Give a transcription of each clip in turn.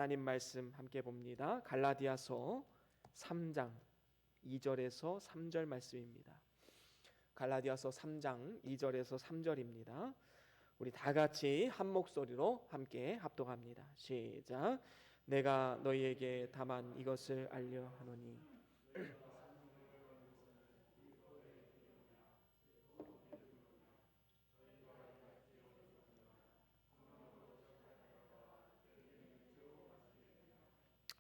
하나님 말씀 함께 봅니다. 갈라디아서 3장 2절에서 3절 말씀입니다. 갈라디아서 3장 2절에서 3절입니다. 우리 다 같이 한 목소리로 함께 합독합니다. 시작. 내가 너희에게 다만 이것을 알려 하노니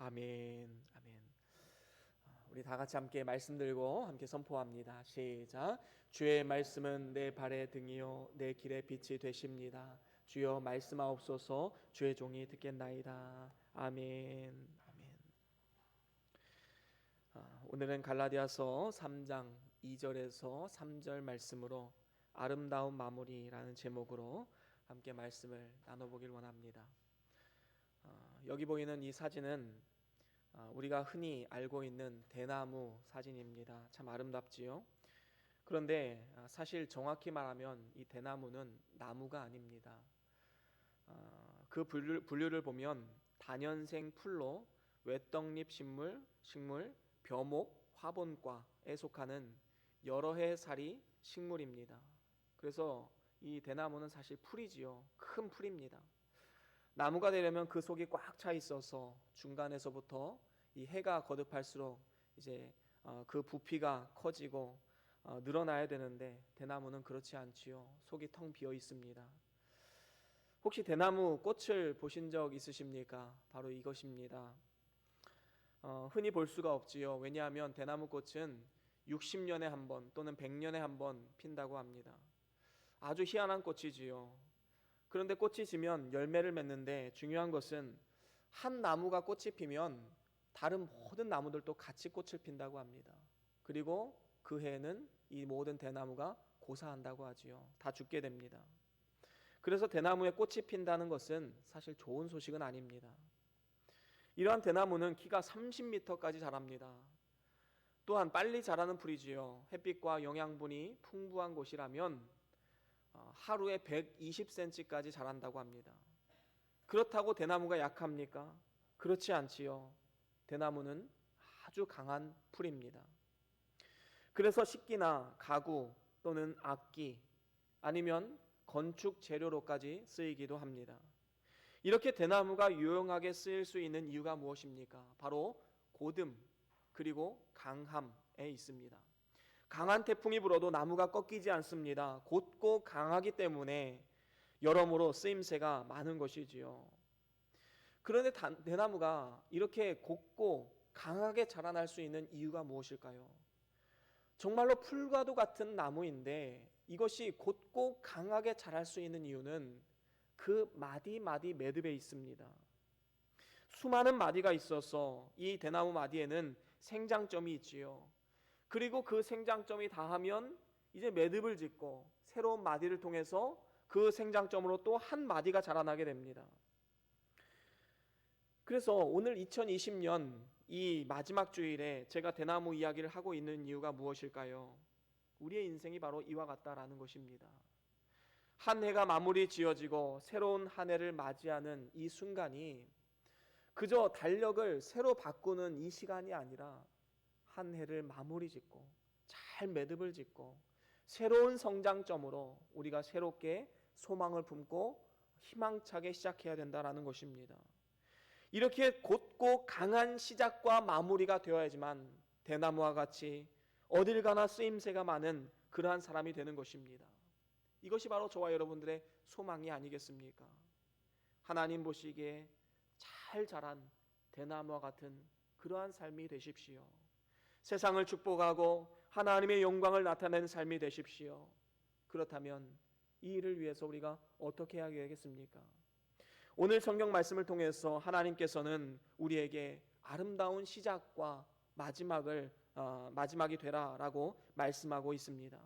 아멘. 아멘. 우리 다 같이 함께 말씀 들고 함께 선포합니다. 시작. 주의 말씀은 내 발의 등이요 내 길의 빛이 되십니다. 주여 말씀하옵소서. 주의 종이 듣겠나이다. 아멘. 아멘. 오늘은 갈라디아서 3장 2절에서 3절 말씀으로 아름다운 마무리라는 제목으로 함께 말씀을 나눠보길 원합니다. 여기 보이는 이 사진은 우리가 흔히 알고 있는 대나무 사진입니다. 참 아름답지요. 그런데 사실 정확히 말하면 이 대나무는 나무가 아닙니다. 그 분류를 보면 다년생 풀로 외떡잎 식물, 벼목, 화분과에 속하는 여러 해 살이 식물입니다. 그래서 이 대나무는 사실 풀이지요. 큰 풀입니다. 나무가 되려면 그 속이 꽉 차 있어서 중간에서부터 이 해가 거듭할수록 이제 그 부피가 커지고 늘어나야 되는데 대나무는 그렇지 않지요. 속이 텅 비어 있습니다. 혹시 대나무 꽃을 보신 적 있으십니까? 바로 이것입니다. 흔히 볼 수가 없지요. 왜냐하면 대나무 꽃은 60년에 한 번 또는 100년에 한 번 핀다고 합니다. 아주 희한한 꽃이지요. 그런데 꽃이 지면 열매를 맺는데 중요한 것은 한 나무가 꽃이 피면 다른 모든 나무들도 같이 꽃을 핀다고 합니다. 그리고 그 해에는 이 모든 대나무가 고사한다고 하지요. 다 죽게 됩니다. 그래서 대나무에 꽃이 핀다는 것은 사실 좋은 소식은 아닙니다. 이러한 대나무는 키가 30m까지 자랍니다. 또한 빨리 자라는 풀이지요. 햇빛과 영양분이 풍부한 곳이라면 하루에 120cm까지 자란다고 합니다. 그렇다고 대나무가 약합니까? 그렇지 않지요. 대나무는 아주 강한 풀입니다. 그래서 식기나 가구 또는 악기 아니면 건축 재료로까지 쓰이기도 합니다. 이렇게 대나무가 유용하게 쓰일 수 있는 이유가 무엇입니까? 바로 고듬 그리고 강함에 있습니다. 강한 태풍이 불어도 나무가 꺾이지 않습니다. 곧고 강하기 때문에 여러모로 쓰임새가 많은 것이지요. 그런데 대나무가 이렇게 곧고 강하게 자라날 수 있는 이유가 무엇일까요? 정말로 풀과도 같은 나무인데 이것이 곧고 강하게 자랄 수 있는 이유는 그 마디 매듭에 있습니다. 수많은 마디가 있어서 이 대나무 마디에는 생장점이 있지요. 그리고 그 생장점이 다하면 이제 매듭을 짓고 새로운 마디를 통해서 그 생장점으로 또 한 마디가 자라나게 됩니다. 그래서 오늘 2020년 이 마지막 주일에 제가 대나무 이야기를 하고 있는 이유가 무엇일까요? 우리의 인생이 바로 이와 같다라는 것입니다. 한 해가 마무리 지어지고 새로운 한 해를 맞이하는 이 순간이 그저 달력을 새로 바꾸는 이 시간이 아니라 한 해를 마무리 짓고 잘 매듭을 짓고 새로운 성장점으로 우리가 새롭게 소망을 품고 희망차게 시작해야 된다는 것입니다. 이렇게 곧고 강한 시작과 마무리가 되어야지만 대나무와 같이 어딜 가나 쓰임새가 많은 그러한 사람이 되는 것입니다. 이것이 바로 저와 여러분들의 소망이 아니겠습니까? 하나님 보시기에 잘 자란 대나무와 같은 그러한 삶이 되십시오. 세상을 축복하고 하나님의 영광을 나타내는 삶이 되십시오. 그렇다면 이 일을 위해서 우리가 어떻게 해야 되겠습니까? 오늘 성경 말씀을 통해서 하나님께서는 우리에게 아름다운 시작과 마지막이 되라라고 말씀하고 있습니다.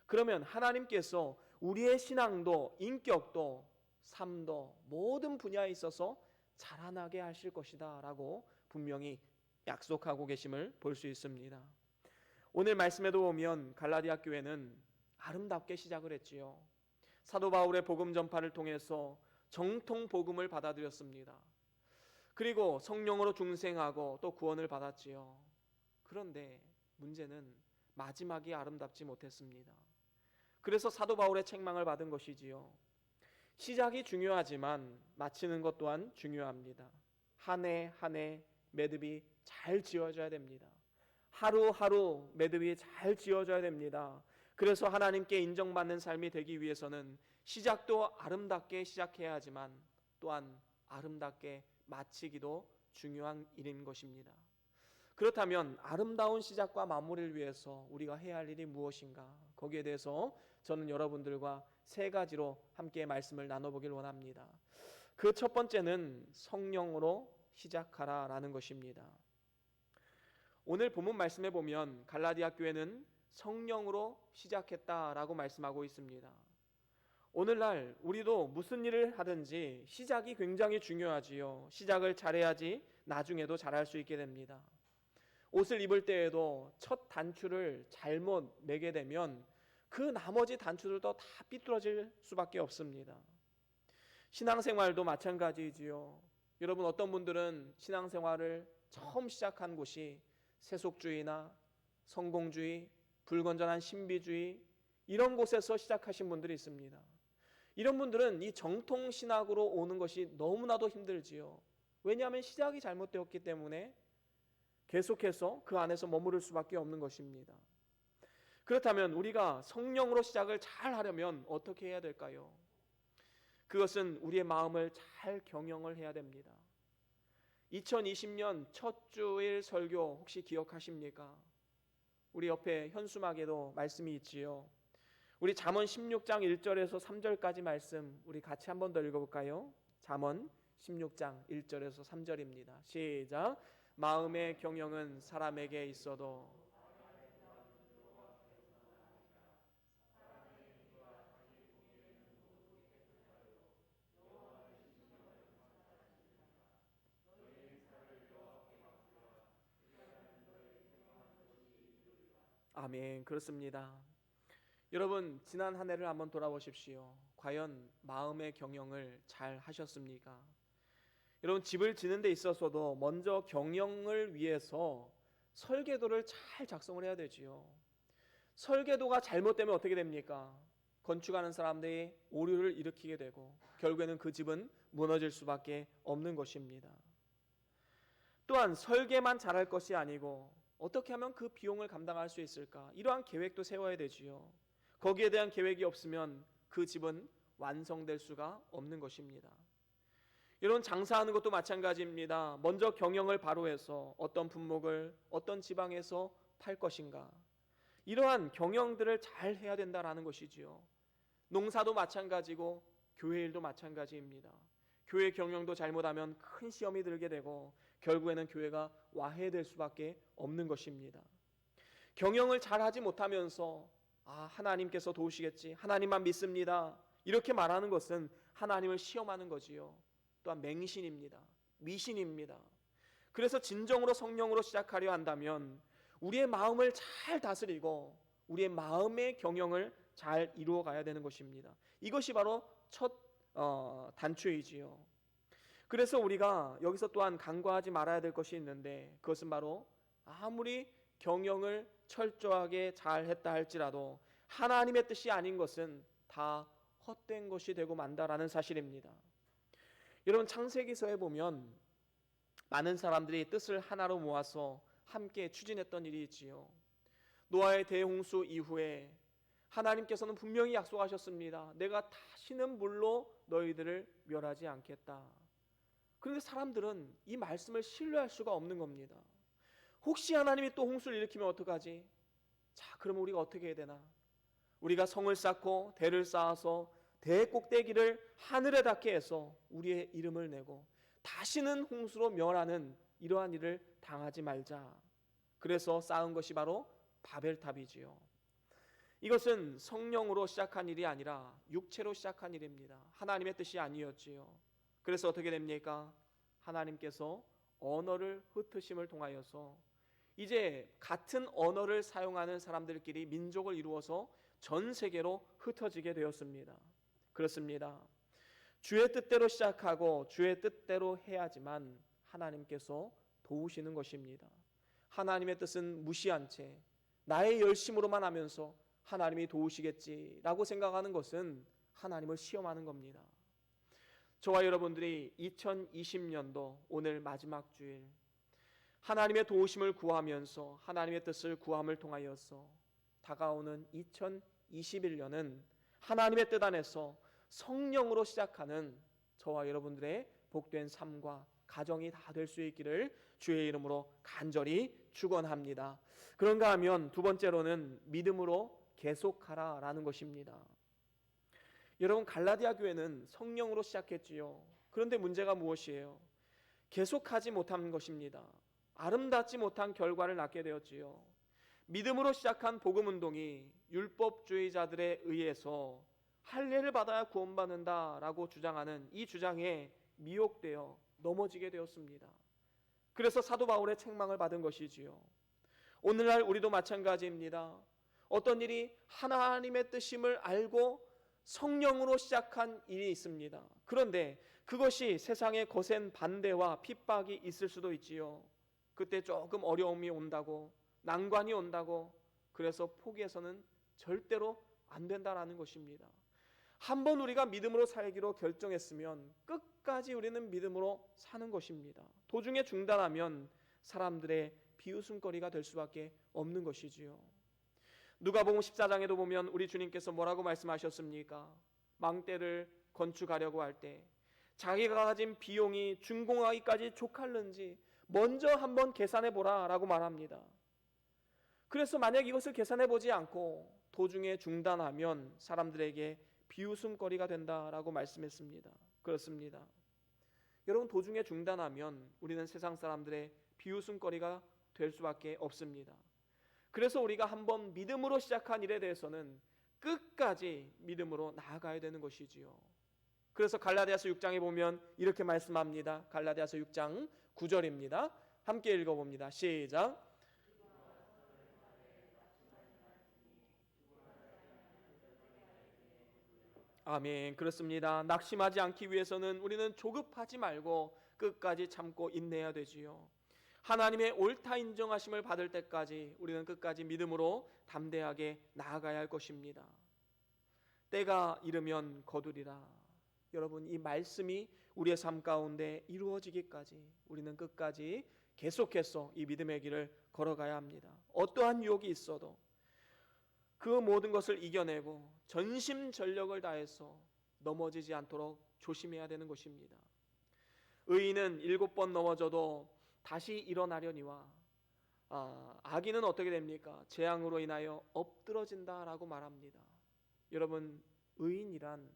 그러면 하나님께서 우리의 신앙도 인격도 삶도 모든 분야에 있어서 자라나게 하실 것이다 라고 분명히 약속하고 계심을 볼 수 있습니다. 오늘 말씀에도 보면 갈라디아 교회는 아름답게 시작을 했지요. 사도 바울의 복음 전파를 통해서 정통 복음을 받아들였습니다. 그리고 성령으로 중생하고 또 구원을 받았지요. 그런데 문제는 마지막이 아름답지 못했습니다. 그래서 사도 바울의 책망을 받은 것이지요. 시작이 중요하지만 마치는 것 또한 중요합니다. 한 해 한 해 매듭이 잘 지어져야 됩니다. 하루하루 매듭이 잘 지어져야 됩니다. 그래서 하나님께 인정받는 삶이 되기 위해서는 시작도 아름답게 시작해야 하지만 또한 아름답게 마치기도 중요한 일인 것입니다. 그렇다면 아름다운 시작과 마무리를 위해서 우리가 해야 할 일이 무엇인가? 거기에 대해서 저는 여러분들과 세 가지로 함께 말씀을 나눠보길 원합니다. 그 첫 번째는 성령으로 시작하라라는 것입니다. 오늘 본문 말씀에 보면 갈라디아 교회는 성령으로 시작했다라고 말씀하고 있습니다. 오늘날 우리도 무슨 일을 하든지 시작이 굉장히 중요하지요. 시작을 잘해야지 나중에도 잘할 수 있게 됩니다. 옷을 입을 때에도 첫 단추를 잘못 매게 되면 그 나머지 단추들도 다 삐뚤어질 수밖에 없습니다. 신앙생활도 마찬가지이지요. 여러분, 어떤 분들은 신앙생활을 처음 시작한 곳이 세속주의나 성공주의, 불건전한 신비주의 이런 곳에서 시작하신 분들이 있습니다. 이런 분들은 이 정통신학으로 오는 것이 너무나도 힘들지요. 왜냐하면 시작이 잘못되었기 때문에 계속해서 그 안에서 머무를 수밖에 없는 것입니다. 그렇다면 우리가 성령으로 시작을 잘 하려면 어떻게 해야 될까요? 그것은 우리의 마음을 잘 경영을 해야 됩니다. 2020년 첫 주일 설교 혹시 기억하십니까? 우리 옆에 현수막에도 말씀이 있지요. 우리 잠언 16장 1절에서 3절까지 말씀 우리 같이 한 번 더 읽어볼까요? 잠언 16장 1절에서 3절입니다. 시작. 마음의 경영은 사람에게 있어도 아멘. 그렇습니다. 여러분, 지난 한 해를 한번 돌아보십시오. 과연 마음의 경영을 잘 하셨습니까? 여러분, 집을 짓는 데 있어서도 먼저 경영을 위해서 설계도를 잘 작성을 해야 되지요. 설계도가 잘못되면 어떻게 됩니까? 건축하는 사람들이 오류를 일으키게 되고 결국에는 그 집은 무너질 수밖에 없는 것입니다. 또한 설계만 잘할 것이 아니고 어떻게 하면 그 비용을 감당할 수 있을까? 이러한 계획도 세워야 되지요. 거기에 대한 계획이 없으면 그 집은 완성될 수가 없는 것입니다. 이런 장사하는 것도 마찬가지입니다. 먼저 경영을 바로 해서 어떤 품목을 어떤 지방에서 팔 것인가, 이러한 경영들을 잘 해야 된다라는 것이지요. 농사도 마찬가지고 교회 일도 마찬가지입니다. 교회 경영도 잘못하면 큰 시험이 들게 되고 결국에는 교회가 와해될 수밖에 없는 것입니다. 경영을 잘하지 못하면서 하나님께서 도우시겠지, 하나님만 믿습니다, 이렇게 말하는 것은 하나님을 시험하는 거지요. 또한 맹신입니다. 미신입니다. 그래서 진정으로 성령으로 시작하려 한다면 우리의 마음을 잘 다스리고 우리의 마음의 경영을 잘 이루어 가야 되는 것입니다. 이것이 바로 첫 단추이지요. 그래서 우리가 여기서 또한 간과하지 말아야 될 것이 있는데, 그것은 바로 아무리 경영을 철저하게 잘 했다 할지라도 하나님의 뜻이 아닌 것은 다 헛된 것이 되고 만다라는 사실입니다. 여러분, 창세기서에 보면 많은 사람들이 뜻을 하나로 모아서 함께 추진했던 일이 있지요. 노아의 대홍수 이후에 하나님께서는 분명히 약속하셨습니다. 내가 다시는 물로 너희들을 멸하지 않겠다. 그런데 사람들은 이 말씀을 신뢰할 수가 없는 겁니다. 혹시 하나님이 또 홍수를 일으키면 어떡하지? 자, 그러면 우리가 어떻게 해야 되나? 우리가 성을 쌓고 대를 쌓아서 대 꼭대기를 하늘에 닿게 해서 우리의 이름을 내고 다시는 홍수로 멸하는 이러한 일을 당하지 말자. 그래서 쌓은 것이 바로 바벨탑이지요. 이것은 성령으로 시작한 일이 아니라 육체로 시작한 일입니다. 하나님의 뜻이 아니었지요. 그래서 어떻게 됩니까? 하나님께서 언어를 흩으심을 통하여서 이제 같은 언어를 사용하는 사람들끼리 민족을 이루어서 전 세계로 흩어지게 되었습니다. 그렇습니다. 주의 뜻대로 시작하고 주의 뜻대로 해야지만 하나님께서 도우시는 것입니다. 하나님의 뜻은 무시한 채 나의 열심으로만 하면서 하나님이 도우시겠지라고 생각하는 것은 하나님을 시험하는 겁니다. 저와 여러분들이 2020년도 오늘 마지막 주일 하나님의 도우심을 구하면서 하나님의 뜻을 구함을 통하여서 다가오는 2021년은 하나님의 뜻 안에서 성령으로 시작하는 저와 여러분들의 복된 삶과 가정이 다 될 수 있기를 주의 이름으로 간절히 축원합니다. 그런가 하면 두 번째로는 믿음으로 계속하라라는 것입니다. 여러분, 갈라디아 교회는 성령으로 시작했지요. 그런데 문제가 무엇이에요? 계속하지 못한 것입니다. 아름답지 못한 결과를 낳게 되었지요. 믿음으로 시작한 복음 운동이 율법주의자들에 의해서 할례를 받아야 구원받는다라고 주장하는 이 주장에 미혹되어 넘어지게 되었습니다. 그래서 사도 바울의 책망을 받은 것이지요. 오늘날 우리도 마찬가지입니다. 어떤 일이 하나님의 뜻임을 알고 성령으로 시작한 일이 있습니다. 그런데 그것이 세상의 거센 반대와 핍박이 있을 수도 있지요. 그때 조금 어려움이 온다고, 난관이 온다고, 그래서 포기해서는 절대로 안 된다라는 것입니다. 한번 우리가 믿음으로 살기로 결정했으면 끝까지 우리는 믿음으로 사는 것입니다. 도중에 중단하면 사람들의 비웃음거리가 될 수밖에 없는 것이지요. 누가복음 14장에도 보면 우리 주님께서 뭐라고 말씀하셨습니까? 망대를 건축하려고 할 때 자기가 가진 비용이 준공하기까지 족할는지 먼저 한번 계산해 보라 라고 말합니다. 그래서 만약 이것을 계산해 보지 않고 도중에 중단하면 사람들에게 비웃음거리가 된다라고 말씀했습니다. 그렇습니다. 여러분, 도중에 중단하면 우리는 세상 사람들의 비웃음거리가 될 수밖에 없습니다. 그래서 우리가 한번 믿음으로 시작한 일에 대해서는 끝까지 믿음으로 나아가야 되는 것이지요. 그래서 갈라디아서 6장에 보면 이렇게 말씀합니다. 갈라디아서 6장 9절입니다. 함께 읽어봅니다. 시작. 아멘. 그렇습니다. 낙심하지 않기 위해서는 우리는 조급하지 말고 끝까지 참고 인내해야 되지요. 하나님의 옳다 인정하심을 받을 때까지 우리는 끝까지 믿음으로 담대하게 나아가야 할 것입니다. 때가 이르면 거두리라. 여러분, 이 말씀이 우리의 삶 가운데 이루어지기까지 우리는 끝까지 계속해서 이 믿음의 길을 걸어가야 합니다. 어떠한 유혹이 있어도 그 모든 것을 이겨내고 전심전력을 다해서 넘어지지 않도록 조심해야 되는 것입니다. 의인은 7번 넘어져도 다시 일어나려니와 악인은 어떻게 됩니까? 재앙으로 인하여 엎드러진다라고 말합니다. 여러분, 의인이란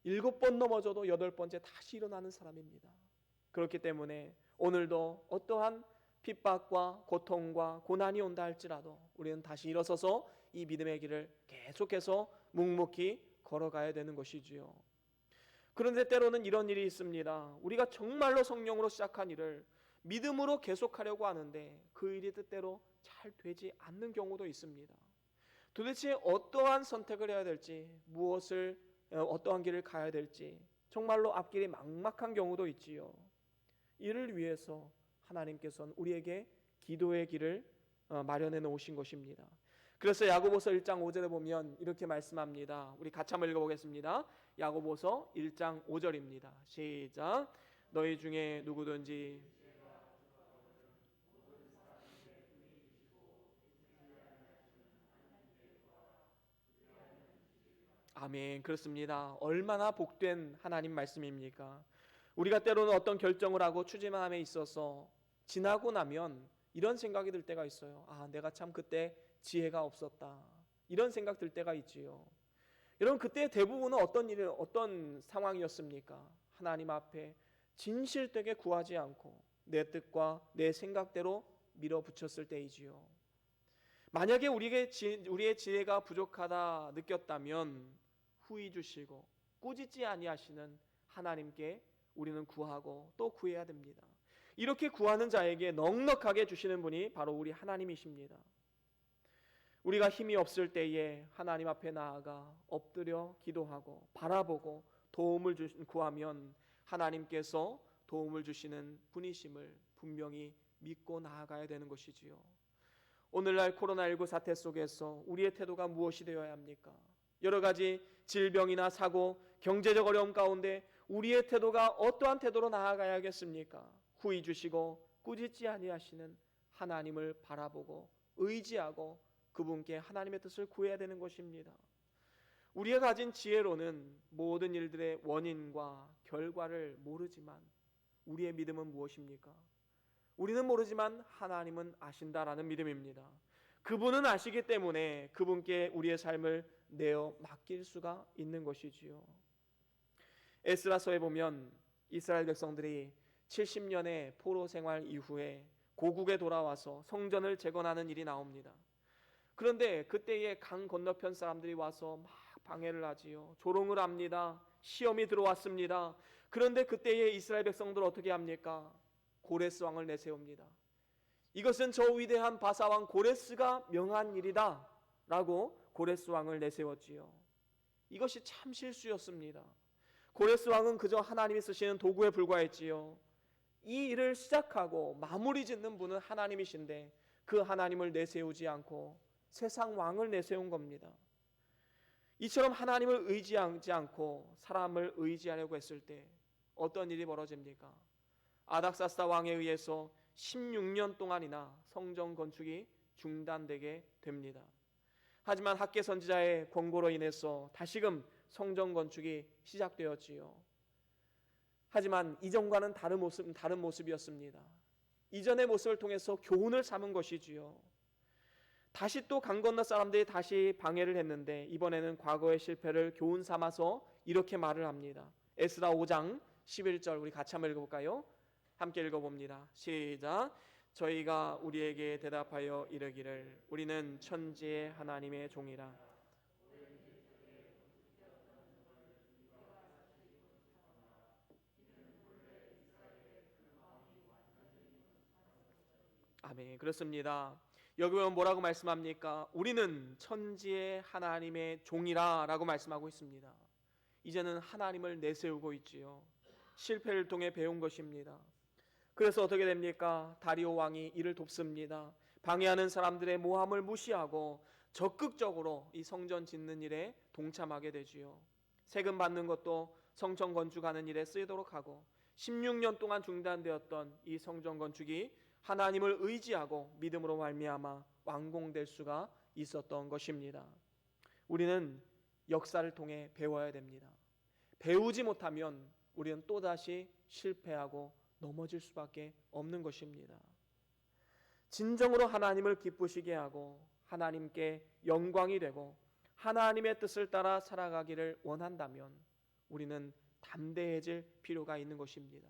7번 넘어져도 8번째 다시 일어나는 사람입니다. 그렇기 때문에 오늘도 어떠한 핍박과 고통과 고난이 온다 할지라도 우리는 다시 일어서서 이 믿음의 길을 계속해서 묵묵히 걸어가야 되는 것이지요. 그런데 때로는 이런 일이 있습니다. 우리가 정말로 성령으로 시작한 일을 믿음으로 계속하려고 하는데 그 일이 뜻대로 잘 되지 않는 경우도 있습니다. 도대체 어떠한 선택을 해야 될지, 어떠한 길을 가야 될지 정말로 앞길이 막막한 경우도 있지요. 이를 위해서 하나님께서는 우리에게 기도의 길을 마련해 놓으신 것입니다. 그래서 야고보서 1장 5절에 보면 이렇게 말씀합니다. 우리 같이 한번 읽어보겠습니다. 야고보서 1장 5절입니다. 시작. 너희 중에 누구든지 아멘. 그렇습니다. 얼마나 복된 하나님 말씀입니까? 우리가 때로는 어떤 결정을 하고 추진함에 있어서 지나고 나면 이런 생각이 들 때가 있어요. 내가 참 그때 지혜가 없었다. 이런 생각 들 때가 있지요. 여러분, 그때 대부분은 어떤 상황이었습니까? 하나님 앞에 진실되게 구하지 않고 내 뜻과 내 생각대로 밀어붙였을 때이지요. 만약에 우리의 지혜가 부족하다 느꼈다면 후히 주시고 꾸짖지 아니하시는 하나님께 우리는 구하고 또 구해야 됩니다. 이렇게 구하는 자에게 넉넉하게 주시는 분이 바로 우리 하나님이십니다. 우리가 힘이 없을 때에 하나님 앞에 나아가 엎드려 기도하고 바라보고 도움을 구하면 하나님께서 도움을 주시는 분이심을 분명히 믿고 나아가야 되는 것이지요. 오늘날 코로나19 사태 속에서 우리의 태도가 무엇이 되어야 합니까? 여러 가지 질병이나 사고, 경제적 어려움 가운데 우리의 태도가 어떠한 태도로 나아가야겠습니까? 후히 주시고 꾸짖지 아니하시는 하나님을 바라보고 의지하고 그분께 하나님의 뜻을 구해야 되는 것입니다. 우리가 가진 지혜로는 모든 일들의 원인과 결과를 모르지만 우리의 믿음은 무엇입니까? 우리는 모르지만 하나님은 아신다라는 믿음입니다. 그분은 아시기 때문에 그분께 우리의 삶을 내어 맡길 수가 있는 것이지요. 에스라서에 보면 이스라엘 백성들이 70년의 포로 생활 이후에 고국에 돌아와서 성전을 재건하는 일이 나옵니다. 그런데 그때에 강 건너편 사람들이 와서 막 방해를 하지요. 조롱을 합니다. 시험이 들어왔습니다. 그런데 그때에 이스라엘 백성들 어떻게 합니까? 고레스 왕을 내세웁니다. 이것은 저 위대한 바사왕 고레스가 명한 일이다 라고 고레스 왕을 내세웠지요. 이것이 참 실수였습니다. 고레스 왕은 그저 하나님이 쓰시는 도구에 불과했지요. 이 일을 시작하고 마무리 짓는 분은 하나님이신데 그 하나님을 내세우지 않고 세상 왕을 내세운 겁니다. 이처럼 하나님을 의지하지 않고 사람을 의지하려고 했을 때 어떤 일이 벌어집니까? 아닥사스다 왕에 의해서 16년 동안이나 성전 건축이 중단되게 됩니다. 하지만 학개 선지자의 권고로 인해서 다시금 성전 건축이 시작되었지요. 하지만 이전과는 다른 모습이었습니다. 이전의 모습을 통해서 교훈을 삼은 것이지요. 다시 또 강 건너 사람들이 다시 방해를 했는데 이번에는 과거의 실패를 교훈 삼아서 이렇게 말을 합니다. 에스라 5장 11절 우리 같이 한번 읽어볼까요? 함께 읽어봅니다. 시작. 저희가 우리에게 대답하여 이르기를 우리는 천지의 하나님의 종이라. 아멘. 그렇습니다. 여기 보면 뭐라고 말씀합니까? 우리는 천지의 하나님의 종이라 라고 말씀하고 있습니다. 이제는 하나님을 내세우고 있지요. 실패를 통해 배운 것입니다. 그래서 어떻게 됩니까? 다리오 왕이 이를 돕습니다. 방해하는 사람들의 모함을 무시하고 적극적으로 이 성전 짓는 일에 동참하게 되지요. 세금 받는 것도 성전 건축하는 일에 쓰이도록 하고 16년 동안 중단되었던 이 성전 건축이 하나님을 의지하고 믿음으로 말미암아 완공될 수가 있었던 것입니다. 우리는 역사를 통해 배워야 됩니다. 배우지 못하면 우리는 또다시 실패하고 넘어질 수밖에 없는 것입니다. 진정으로 하나님을 기쁘시게 하고 하나님께 영광이 되고 하나님의 뜻을 따라 살아가기를 원한다면 우리는 담대해질 필요가 있는 것입니다.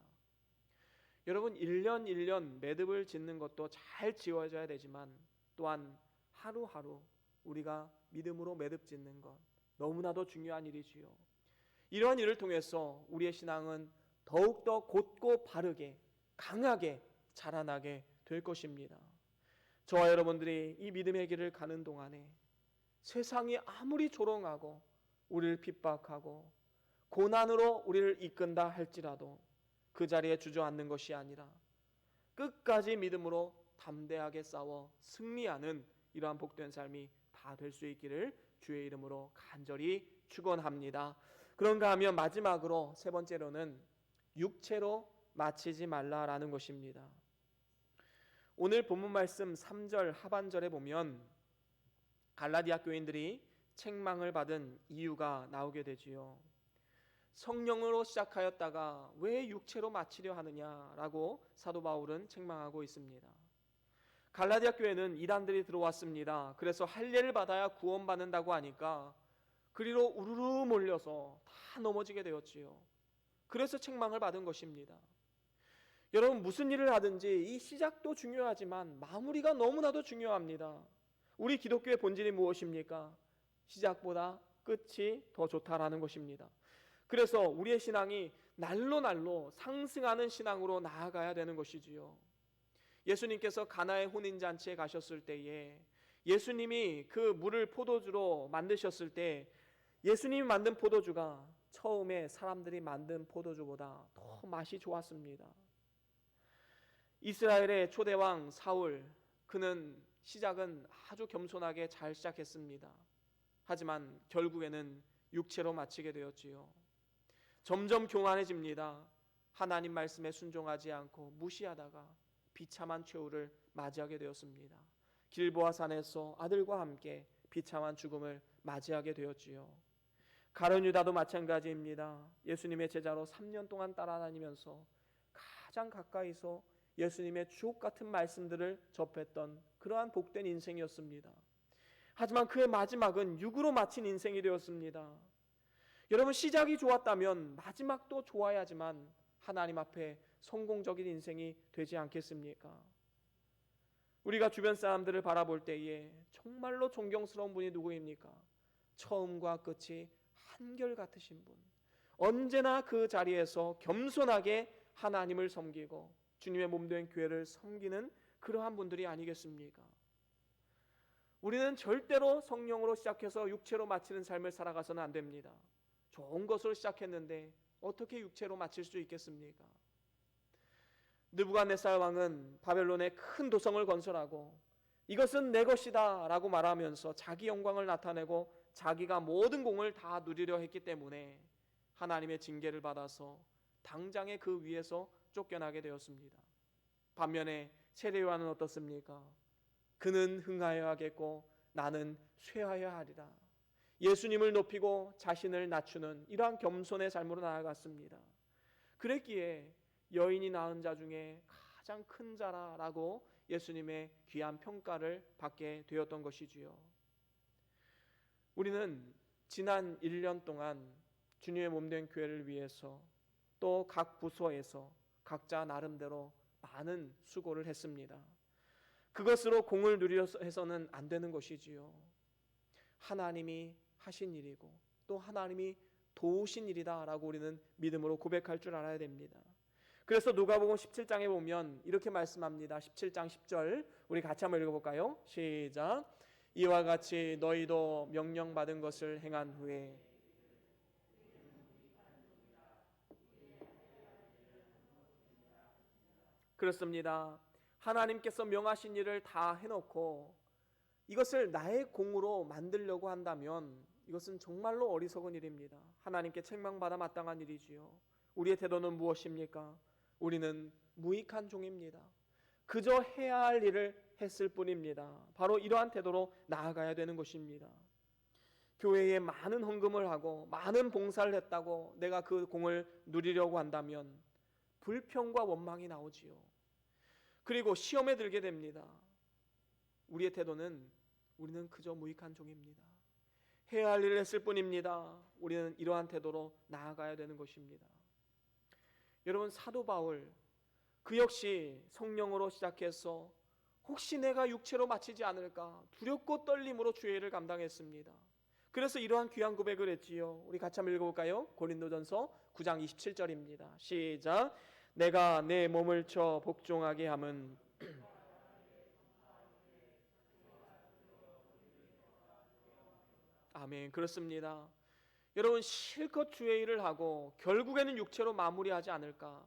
여러분 1년 1년 매듭을 짓는 것도 잘 지어져야 되지만 또한 하루하루 우리가 믿음으로 매듭 짓는 것 너무나도 중요한 일이지요. 이러한 일을 통해서 우리의 신앙은 더욱더 곧고 바르게 강하게 자라나게 될 것입니다. 저와 여러분들이 이 믿음의 길을 가는 동안에 세상이 아무리 조롱하고 우리를 핍박하고 고난으로 우리를 이끈다 할지라도 그 자리에 주저앉는 것이 아니라 끝까지 믿음으로 담대하게 싸워 승리하는 이러한 복된 삶이 다 될 수 있기를 주의 이름으로 간절히 축원합니다. 그런가 하면 마지막으로 세 번째로는 육체로 마치지 말라라는 것입니다. 오늘 본문 말씀 3절 하반절에 보면 갈라디아 교인들이 책망을 받은 이유가 나오게 되지요. 성령으로 시작하였다가 왜 육체로 마치려 하느냐라고 사도 바울은 책망하고 있습니다. 갈라디아 교회는 이단들이 들어왔습니다. 그래서 할례를 받아야 구원받는다고 하니까 그리로 우르르 몰려서 다 넘어지게 되었지요. 그래서 책망을 받은 것입니다. 여러분 무슨 일을 하든지 이 시작도 중요하지만 마무리가 너무나도 중요합니다. 우리 기독교의 본질이 무엇입니까? 시작보다 끝이 더 좋다라는 것입니다. 그래서 우리의 신앙이 날로 날로 상승하는 신앙으로 나아가야 되는 것이지요. 예수님께서 가나의 혼인잔치에 가셨을 때에 예수님이 그 물을 포도주로 만드셨을 때 예수님이 만든 포도주가 처음에 사람들이 만든 포도주보다 더 맛이 좋았습니다. 이스라엘의 초대왕 사울, 그는 시작은 아주 겸손하게 잘 시작했습니다. 하지만 결국에는 육체로 마치게 되었지요. 점점 교만해집니다. 하나님 말씀에 순종하지 않고 무시하다가 비참한 최후를 맞이하게 되었습니다. 길보아 산에서 아들과 함께 비참한 죽음을 맞이하게 되었지요. 가룟 유다도 마찬가지입니다. 예수님의 제자로 3년 동안 따라다니면서 가장 가까이서 예수님의 주옥 같은 말씀들을 접했던 그러한 복된 인생이었습니다. 하지만 그의 마지막은 육으로 마친 인생이 되었습니다. 여러분, 시작이 좋았다면 마지막도 좋아야지만 하나님 앞에 성공적인 인생이 되지 않겠습니까? 우리가 주변 사람들을 바라볼 때에 정말로 존경스러운 분이 누구입니까? 처음과 끝이 한결같으신 분, 언제나 그 자리에서 겸손하게 하나님을 섬기고 주님의 몸된 교회를 섬기는 그러한 분들이 아니겠습니까? 우리는 절대로 성령으로 시작해서 육체로 마치는 삶을 살아가서는 안 됩니다. 좋은 것으로 시작했는데 어떻게 육체로 마칠 수 있겠습니까? 느부갓네살 왕은 바벨론에 큰 도성을 건설하고 이것은 내 것이다 라고 말하면서 자기 영광을 나타내고 자기가 모든 공을 다 누리려 했기 때문에 하나님의 징계를 받아서 당장에 그 위에서 쫓겨나게 되었습니다. 반면에 세례요한은 어떻습니까? 그는 흥하여 하겠고 나는 쇠하여 하리라. 예수님을 높이고 자신을 낮추는 이러한 겸손의 삶으로 나아갔습니다. 그랬기에 여인이 낳은 자 중에 가장 큰 자라라고 예수님의 귀한 평가를 받게 되었던 것이지요. 우리는 지난 1년 동안 주님의 몸된 교회를 위해서 또 각 부서에서 각자 나름대로 많은 수고를 했습니다. 그것으로 공을 누리려 해서는 안 되는 것이지요. 하나님이 하신 일이고 또 하나님이 도우신 일이다 라고 우리는 믿음으로 고백할 줄 알아야 됩니다. 그래서 누가복음 17장에 보면 이렇게 말씀합니다. 17장 10절 우리 같이 한번 읽어볼까요? 시작. 이와 같이 너희도 명령받은 것을 행한 후에 그렇습니다. 하나님께서 명하신 일을 다 해놓고 이것을 나의 공으로 만들려고 한다면 이것은 정말로 어리석은 일입니다. 하나님께 책망받아 마땅한 일이지요. 우리의 태도는 무엇입니까? 우리는 무익한 종입니다. 그저 해야 할 일을 했을 뿐입니다. 바로 이러한 태도로 나아가야 되는 것입니다. 교회에 많은 헌금을 하고 많은 봉사를 했다고 내가 그 공을 누리려고 한다면 불평과 원망이 나오지요. 그리고 시험에 들게 됩니다. 우리의 태도는 우리는 그저 무익한 종입니다. 해야 할 일을 했을 뿐입니다. 우리는 이러한 태도로 나아가야 되는 것입니다. 여러분, 사도 바울 그 역시 성령으로 시작해서 혹시 내가 육체로 마치지 않을까 두렵고 떨림으로 주의 일을 감당했습니다. 그래서 이러한 귀한 고백을 했지요. 우리 같이 한번 읽어볼까요? 고린도전서 9장 27절입니다. 시작. 내가 내 몸을 쳐 복종하게 함은 아멘. 그렇습니다. 여러분, 실컷 주의 일을 하고 결국에는 육체로 마무리하지 않을까,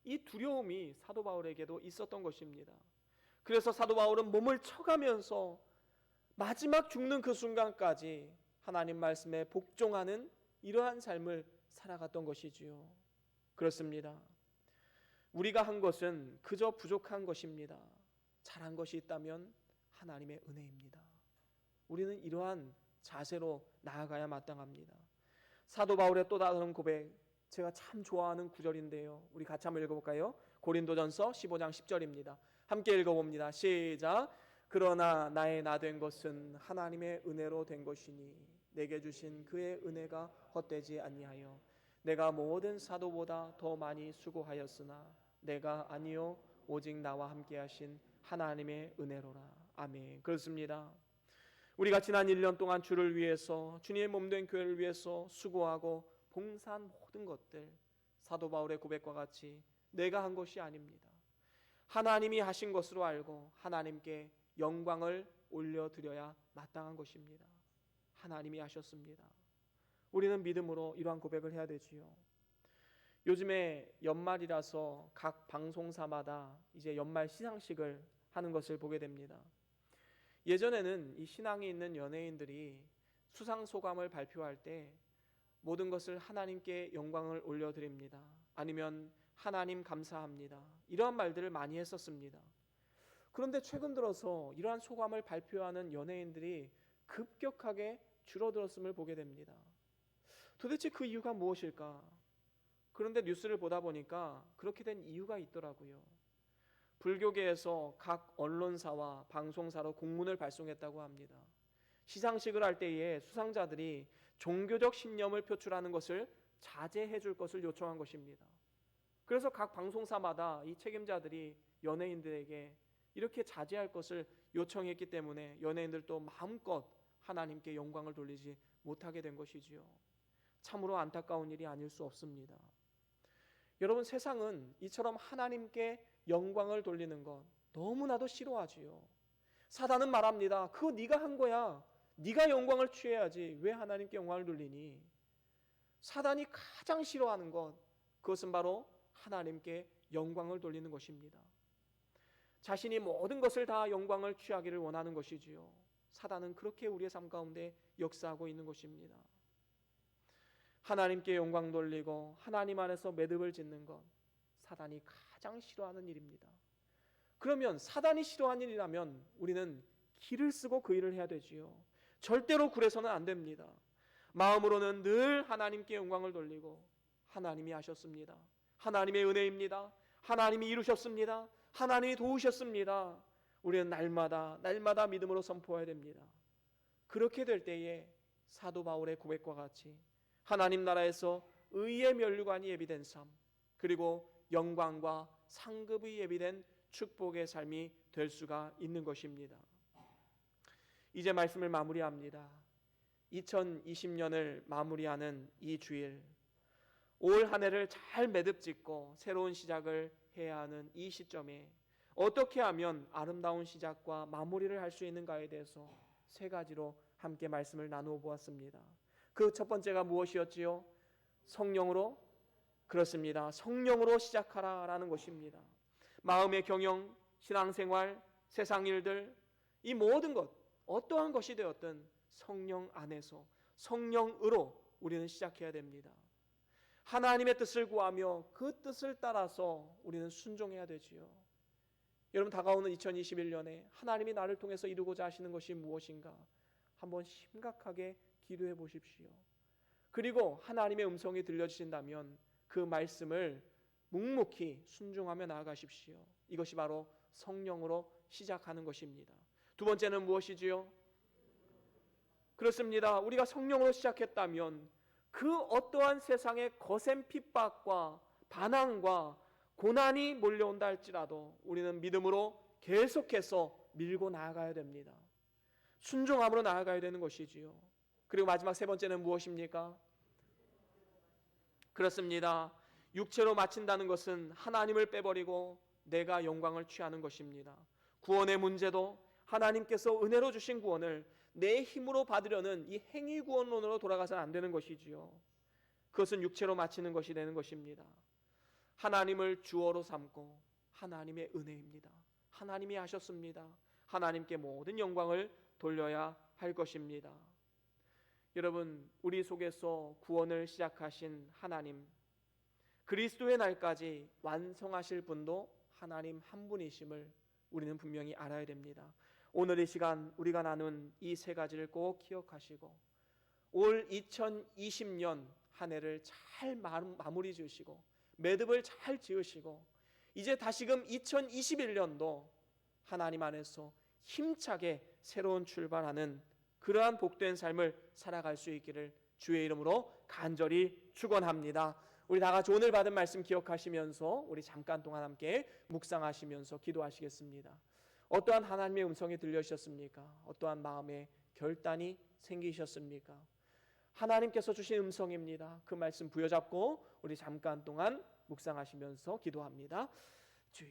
이 두려움이 사도 바울에게도 있었던 것입니다. 그래서 사도 바울은 몸을 쳐가면서 마지막 죽는 그 순간까지 하나님 말씀에 복종하는 이러한 삶을 살아갔던 것이지요. 그렇습니다. 우리가 한 것은 그저 부족한 것입니다. 잘한 것이 있다면 하나님의 은혜입니다. 우리는 이러한 자세로 나아가야 마땅합니다. 사도 바울의 또 다른 고백, 제가 참 좋아하는 구절인데요. 우리 같이 한번 읽어볼까요? 고린도전서 15장 10절입니다. 함께 읽어봅니다. 시작. 그러나 나의 나 된 것은 하나님의 은혜로 된 것이니 내게 주신 그의 은혜가 헛되지 아니하여 내가 모든 사도보다 더 많이 수고하였으나 내가 아니요 오직 나와 함께 하신 하나님의 은혜로라. 아멘. 그렇습니다. 우리가 지난 1년 동안 주를 위해서 주님의 몸된 교회를 위해서 수고하고 봉사한 모든 것들, 사도 바울의 고백과 같이 내가 한 것이 아닙니다. 하나님이 하신 것으로 알고 하나님께 영광을 올려드려야 마땅한 것입니다. 하나님이 하셨습니다. 우리는 믿음으로 이러한 고백을 해야 되지요. 요즘에 연말이라서 각 방송사마다 이제 연말 시상식을 하는 것을 보게 됩니다. 예전에는 이 신앙이 있는 연예인들이 수상 소감을 발표할 때 모든 것을 하나님께 영광을 올려드립니다. 아니면 하나님 감사합니다. 이러한 말들을 많이 했었습니다. 그런데 최근 들어서 이러한 소감을 발표하는 연예인들이 급격하게 줄어들었음을 보게 됩니다. 도대체 그 이유가 무엇일까? 그런데 뉴스를 보다 보니까 그렇게 된 이유가 있더라고요. 불교계에서 각 언론사와 방송사로 공문을 발송했다고 합니다. 시상식을 할 때에 수상자들이 종교적 신념을 표출하는 것을 자제해 줄 것을 요청한 것입니다. 그래서 각 방송사마다 이 책임자들이 연예인들에게 이렇게 자제할 것을 요청했기 때문에 연예인들도 마음껏 하나님께 영광을 돌리지 못하게 된 것이지요. 참으로 안타까운 일이 아닐 수 없습니다. 여러분, 세상은 이처럼 하나님께 영광을 돌리는 것 너무나도 싫어하지요. 사단은 말합니다. 그거 네가 한 거야. 네가 영광을 취해야지. 왜 하나님께 영광을 돌리니? 사단이 가장 싫어하는 것, 그것은 바로 하나님께 영광을 돌리는 것입니다. 자신이 모든 것을 다 영광을 취하기를 원하는 것이지요. 사단은 그렇게 우리의 삶 가운데 역사하고 있는 것입니다. 하나님께 영광 돌리고 하나님 안에서 매듭을 짓는 것, 사단이 가장 싫어하는 일입니다. 그러면 사단이 싫어하는 일이라면 우리는 기를 쓰고 그 일을 해야 되지요. 절대로 굴해서는 안 됩니다. 마음으로는 늘 하나님께 영광을 돌리고 하나님이 하셨습니다. 하나님의 은혜입니다. 하나님이 이루셨습니다. 하나님이 도우셨습니다. 우리는 날마다 믿음으로 선포해야 됩니다. 그렇게 될 때에 사도 바울의 고백과 같이 하나님 나라에서 의의 면류관이 예비된 삶, 그리고 영광과 상급이 예비된 축복의 삶이 될 수가 있는 것입니다. 이제 말씀을 마무리합니다. 2020년을 마무리하는 이 주일, 올 한 해를 잘 매듭짓고 새로운 시작을 해야 하는 이 시점에 어떻게 하면 아름다운 시작과 마무리를 할 수 있는가에 대해서 세 가지로 함께 말씀을 나누어 보았습니다. 그 첫 번째가 무엇이었지요? 성령으로, 그렇습니다. 성령으로 시작하라라는 것입니다. 마음의 경영, 신앙생활, 세상 일들, 이 모든 것, 어떠한 것이 되었든 성령 안에서, 성령으로 우리는 시작해야 됩니다. 하나님의 뜻을 구하며 그 뜻을 따라서 우리는 순종해야 되지요. 여러분, 다가오는 2021년에 하나님이 나를 통해서 이루고자 하시는 것이 무엇인가 한번 심각하게 기도해 보십시오. 그리고 하나님의 음성이 들려주신다면 그 말씀을 묵묵히 순종하며 나아가십시오. 이것이 바로 성령으로 시작하는 것입니다. 두 번째는 무엇이지요? 그렇습니다. 우리가 성령으로 시작했다면 그 어떠한 세상의 거센 핍박과 반항과 고난이 몰려온다 할지라도 우리는 믿음으로 계속해서 밀고 나아가야 됩니다. 순종함으로 나아가야 되는 것이지요. 그리고 마지막 세 번째는 무엇입니까? 그렇습니다. 육체로 마친다는 것은 하나님을 빼버리고 내가 영광을 취하는 것입니다. 구원의 문제도 하나님께서 은혜로 주신 구원을 내 힘으로 받으려는 이 행위 구원론으로 돌아가서는 안 되는 것이지요. 그것은 육체로 마치는 것이 되는 것입니다. 하나님을 주어로 삼고 하나님의 은혜입니다. 하나님이 하셨습니다. 하나님께 모든 영광을 돌려야 할 것입니다. 여러분, 우리 속에서 구원을 시작하신 하나님, 그리스도의 날까지 완성하실 분도 하나님 한 분이심을 우리는 분명히 알아야 됩니다. 오늘 이 시간 우리가 나눈 이 세 가지를 꼭 기억하시고 올 2020년 한 해를 잘 마무리 지으시고 매듭을 잘 지으시고 이제 다시금 2021년도 하나님 안에서 힘차게 새로운 출발하는 그러한 복된 삶을 살아갈 수 있기를 주의 이름으로 간절히 축원합니다. 우리 다 같이 오늘 받은 말씀 기억하시면서 우리 잠깐 동안 함께 묵상하시면서 기도하시겠습니다. 어떠한 하나님의 음성이 들려주셨습니까? 어떠한 마음의 결단이 생기셨습니까? 하나님께서 주신 음성입니다. 그 말씀 부여잡고 우리 잠깐 동안 묵상하시면서 기도합니다. 주여.